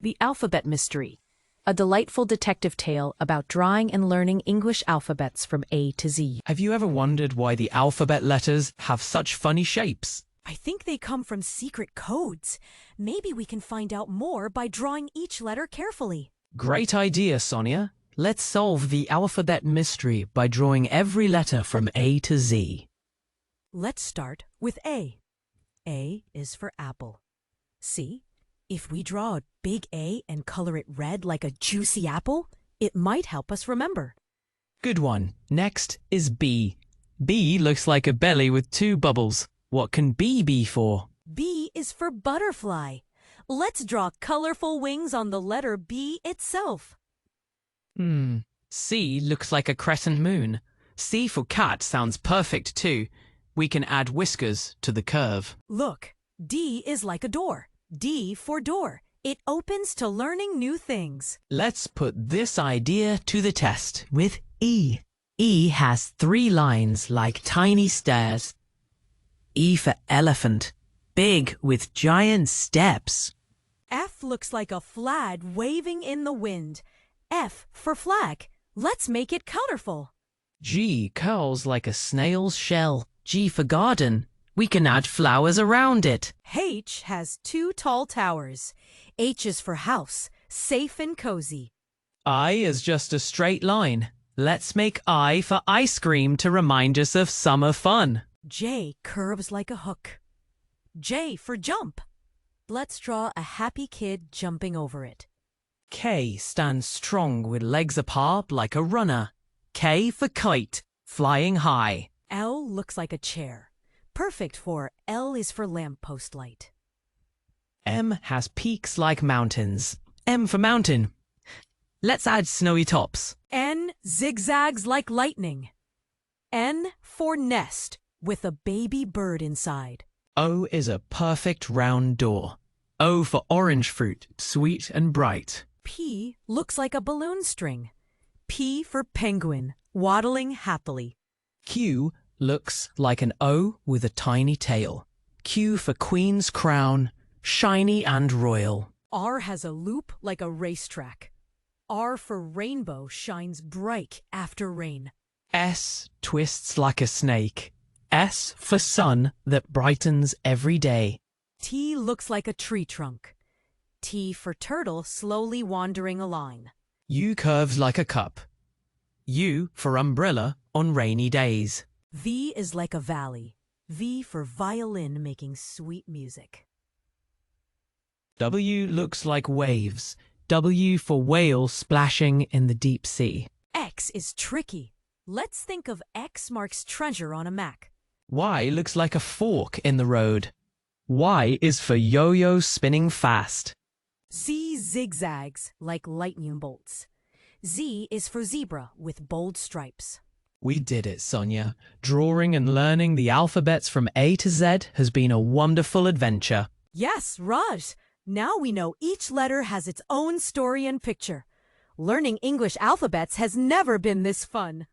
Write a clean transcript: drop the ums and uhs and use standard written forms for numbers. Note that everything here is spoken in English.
The Alphabet Mystery, a delightful detective tale about drawing and learning English alphabets from A to Z. Have you ever wondered why the alphabet letters have such funny shapes? I think they come from secret codes. Maybe we can find out more by drawing each letter carefully. Great idea, Sonia. Let's solve the alphabet mystery by drawing every letter from A to Z. Let's start with A. A is for apple. See, if we draw a big A and color it red like a juicy apple, it might help us remember. Good one. Next is B. B looks like a belly with two bubbles. What can B be for? B is for butterfly. Let's draw colorful wings on the letter B itself. C looks like a crescent moon. C for cat sounds perfect too. We can add whiskers to the curve. Look, D is like a door. D for door. It opens to learning new things. Let's put this idea to the test with E. E has 3 lines like tiny stairs. E for elephant, big with giant steps. F looks like a flag waving in the wind. F for flag. Let's make it colorful. G curls like a snail's shell. G for garden. We can add flowers around it. H has 2 tall towers. H is for house, safe and cozy. I is just a straight line. Let's make I for ice cream to remind us of summer fun. J curves like a hook. J for jump. Let's draw a happy kid jumping over it. K stands strong with legs apart like a runner. K for kite, flying high. L looks like a chair. Perfect for L is for lamppost light. M has peaks like mountains. M for mountain. Let's add snowy tops. N zigzags like lightning. N for nest with a baby bird inside. O is a perfect round door. O for orange fruit, sweet and bright. P looks like a balloon string. P for penguin, waddling happily. Q looks like an O with a tiny tail. Q for queen's crown, shiny and royal. R has a loop like a racetrack. R for rainbow shines bright after rain. S twists like a snake. S for sun that brightens every day. T looks like a tree trunk. T for turtle slowly wandering a line. U curves like a cup. U for umbrella on rainy days. V is like a valley. V for violin making sweet music. W looks like waves. W for whale splashing in the deep sea. X is tricky. Let's think of X marks treasure on a map. Y looks like a fork in the road. Y is for yo-yo spinning fast. Z zigzags like lightning bolts. Z is for zebra with bold stripes. We did it, Sonia. Drawing and learning the alphabets from A to Z has been a wonderful adventure. Yes, Raj. Now we know each letter has its own story and picture. Learning English alphabets has never been this fun.